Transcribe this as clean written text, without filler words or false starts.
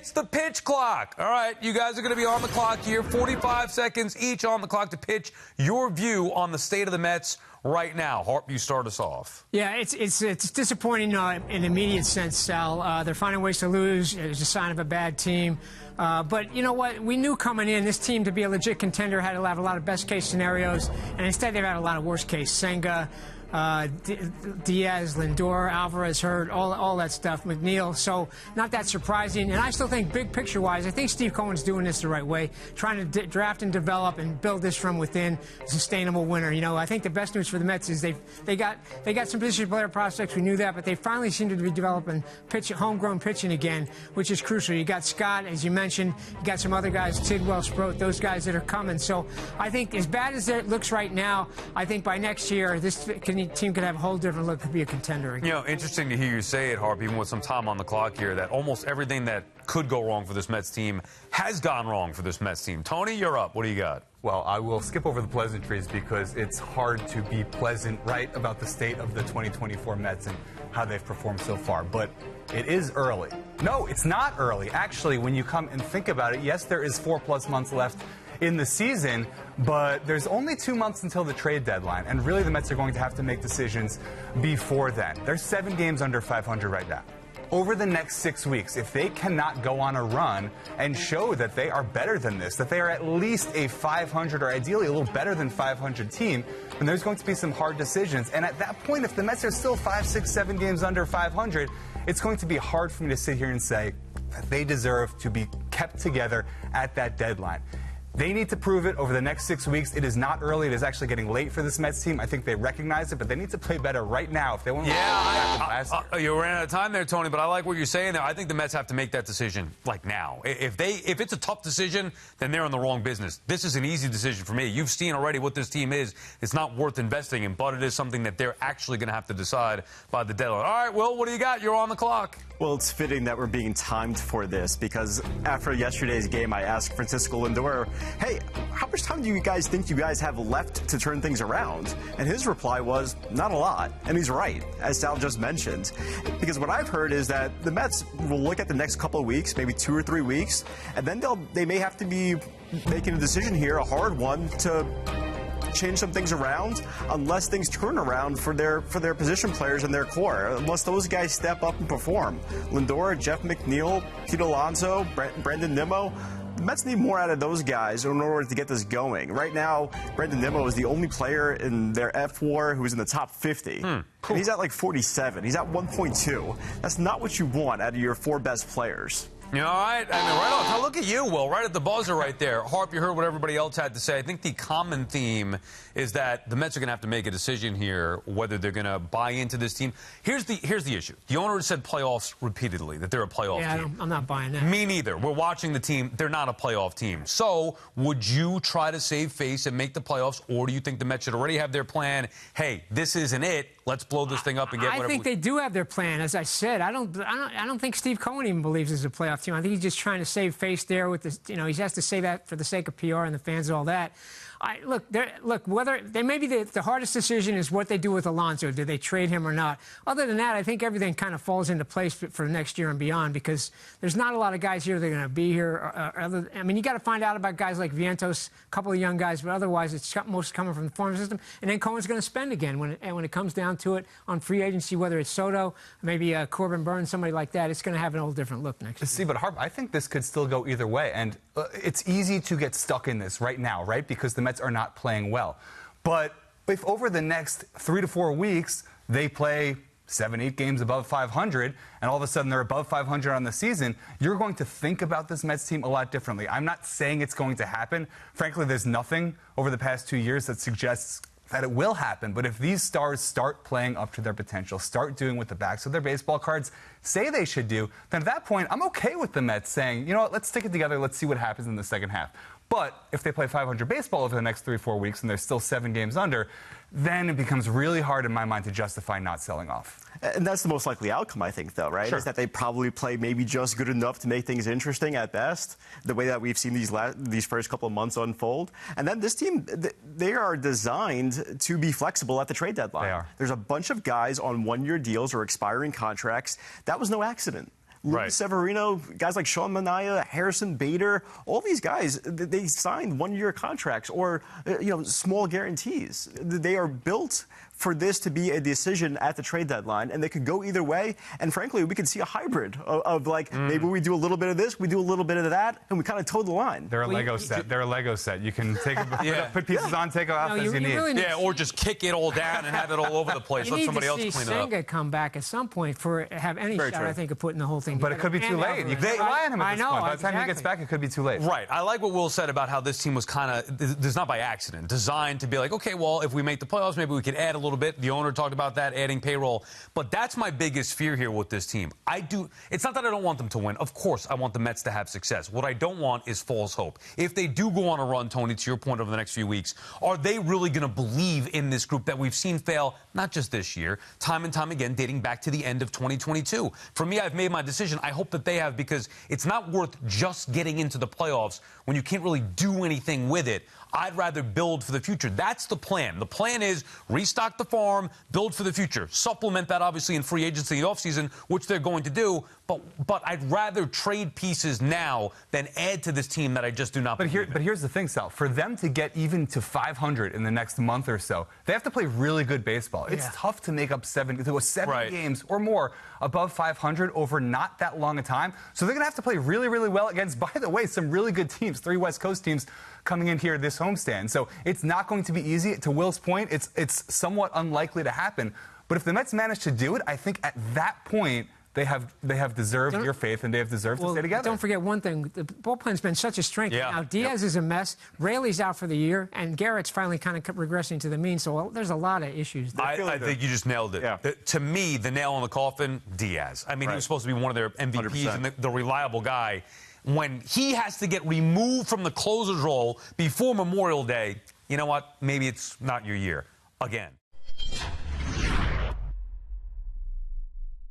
It's the pitch clock. All right, you guys are going to be on the clock here. 45 seconds each on the clock to pitch your view on the state of the Mets right now. Harp, you start us off. Yeah, it's disappointing in an immediate sense, Sal. They're finding ways to lose. It's a sign of a bad team. But you know what? We knew coming in, this team to be a legit contender had to have a lot of best-case scenarios, and instead they've had a lot of worst-case. Senga, Diaz, Lindor, Alvarez hurt, all that stuff, McNeil. So not that surprising. And I still think big picture-wise, I think Steve Cohen's doing this the right way, trying to draft and develop and build this from within a sustainable winner. You know, I think the best news for the Mets is they got some position player prospects. We knew that, but they finally seem to be developing homegrown pitching again, which is crucial. You got Scott, as you mentioned. You got some other guys, Tidwell, Sproat, those guys that are coming. So I think as bad as it looks right now, I think by next year this team could have a whole different look, could be a contender again. You know, interesting to hear you say it, Harp, even with some time on the clock here, that almost everything that could go wrong for this Mets team has gone wrong for this Mets team. Tony, you're up. What do you got? Well, I will skip over the pleasantries because it's hard to be pleasant, right, about the state of the 2024 Mets and how they've performed so far. But it is early. No, it's not early. Actually, when you come and think about it, yes, there is 4+ months left in the season, but there's only 2 months until the trade deadline, and really the Mets are going to have to make decisions before then. They're 7 games under 500 right now. Over the next 6 weeks, if they cannot go on a run and show that they are better than this, that they are at least a 500 or ideally a little better than 500 team, then there's going to be some hard decisions. And at that point, if the Mets are still 5, 6, 7 games under 500, it's going to be hard for me to sit here and say that they deserve to be kept together at that deadline. They need to prove it over the next 6 weeks. It is not early. It is actually getting late for this Mets team. I think they recognize it, but they need to play better right now if they want to last year. You ran out of time there, Tony, but I like what you're saying there. I think the Mets have to make that decision like now. If it's a tough decision, then they're in the wrong business. This is an easy decision for me. You've seen already what this team is. It's not worth investing in, but it is something that they're actually going to have to decide by the deadline. All right, Will, what do you got? You're on the clock. Well, it's fitting that we're being timed for this because after yesterday's game, I asked Francisco Lindor, hey, how much time do you guys think you guys have left to turn things around? And his reply was, not a lot. And he's right, as Sal just mentioned. Because what I've heard is that the Mets will look at the next couple of weeks, maybe 2 or 3 weeks, and then they may have to be making a decision here, a hard one, to change some things around unless things turn around for their position players and their core, unless those guys step up and perform. Lindor, Jeff McNeil, Pete Alonso, Brandon Nimmo. The Mets need more out of those guys in order to get this going. Right now, Brandon Nimmo is the only player in their F4 who's in the top 50. And he's at like 47. He's at 1.2. That's not what you want out of your 4 best players. You all right? I mean, right on. Now look at you, Will, right at the buzzer right there. Harp, you heard what everybody else had to say. I think the common theme is that the Mets are going to have to make a decision here whether they're going to buy into this team. Here's the issue. The owner has said playoffs repeatedly, that they're a playoff team. I'm not buying that. Me neither. We're watching the team. They're not a playoff team. So would you try to save face and make the playoffs, or do you think the Mets should already have their plan? Hey, this isn't it. Let's blow this thing up and get whatever. I think they do have their plan. As I said, I don't think Steve Cohen even believes it's a playoff team. I think he's just trying to save face there with this. You know, he has to say that for the sake of PR and the fans and all that. Whether they maybe the hardest decision is what they do with Alonso. Do they trade him or not? Other than that, I think everything kind of falls into place for next year and beyond because there's not a lot of guys here that are going to be here. I mean, you got to find out about guys like Vientos, a couple of young guys, but otherwise it's most coming from the farm system. And then Cohen's going to spend again when it comes down to it on free agency, whether it's Soto, maybe Corbin Burns, somebody like that. It's going to have an whole different look next year. See, but Harper, I think this could still go either way, and it's easy to get stuck in this right now, right? Because the Mets are not playing well. But if over the next 3 to 4 weeks they play 7, 8 games above 500, and all of a sudden they're above 500 on the season, you're going to think about this Mets team a lot differently. I'm not saying it's going to happen. Frankly, there's nothing over the past 2 years that suggests that it will happen. But if these stars start playing up to their potential, start doing what the backs of their baseball cards say they should do, then at that point, I'm okay with the Mets saying, you know what, let's stick it together, let's see what happens in the second half. But if they play 500 baseball over the next 3 or 4 weeks and they're still 7 games under, then it becomes really hard in my mind to justify not selling off. And that's the most likely outcome, I think, though, right? Sure. Is that they probably play maybe just good enough to make things interesting at best, the way that we've seen these first couple of months unfold. And then this team, they are designed to be flexible at the trade deadline. They are. There's a bunch of guys on one-year deals or expiring contracts. That was no accident. Luis Severino, guys like Sean Manaea, Harrison Bader, all these guys, they signed one-year contracts or small guarantees. They are built for this to be a decision at the trade deadline, and they could go either way. And frankly, we could see a hybrid of maybe we do a little bit of this, we do a little bit of that, and we kind of toe the line. They're a Lego set. They're a Lego set. You can take put pieces on, take off as you need. Really or just kick it all down and have it all over the place. Let somebody else clean it up. You need to see Senga come back at some point for have any shot, I think, of putting the whole thing together. But it could be too late. You can't rely on him at this point. By the time he gets back, it could be too late. Right. I like what Will said about how this team was kind of, this is not by accident, designed to be like, okay, well, if we make the playoffs, maybe we could add a little bit. The owner talked about that, adding payroll. But that's my biggest fear here with this team. It's not that I don't want them to win. Of course, I want the Mets to have success. What I don't want is false hope. If they do go on a run, Tony, to your point, over the next few weeks, are they really going to believe in this group that we've seen fail, not just this year, time and time again, dating back to the end of 2022? For me, I've made my decision. I hope that they have, because it's not worth just getting into the playoffs when you can't really do anything with it. I'd rather build for the future. That's the plan. The plan is restock the farm, build for the future. Supplement that, obviously, in free agency in the offseason, which they're going to do. But I'd rather trade pieces now than add to this team that I just do not believe in. But here's the thing, Sal. For them to get even to 500 in the next month or so, they have to play really good baseball. It's tough to make up seven games or more above 500 over not that long a time. So they're going to have to play really, really well against, by the way, some really good teams, 3 West Coast teams coming in here this homestand. So it's not going to be easy. To Will's point, it's somewhat unlikely to happen. But if the Mets manage to do it, I think at that point, they have deserved your faith, and they have deserved to stay together. Don't forget one thing. The bullpen's been such a strength. Yeah. Now, Diaz is a mess. Raley's out for the year, and Garrett's finally kind of regressing to the mean. So there's a lot of issues there. I think you just nailed it. Yeah. To me, the nail in the coffin, Diaz. I mean, he was supposed to be one of their MVPs 100%. and the reliable guy. When he has to get removed from the closer's role before Memorial Day, you know what? Maybe it's not your year again.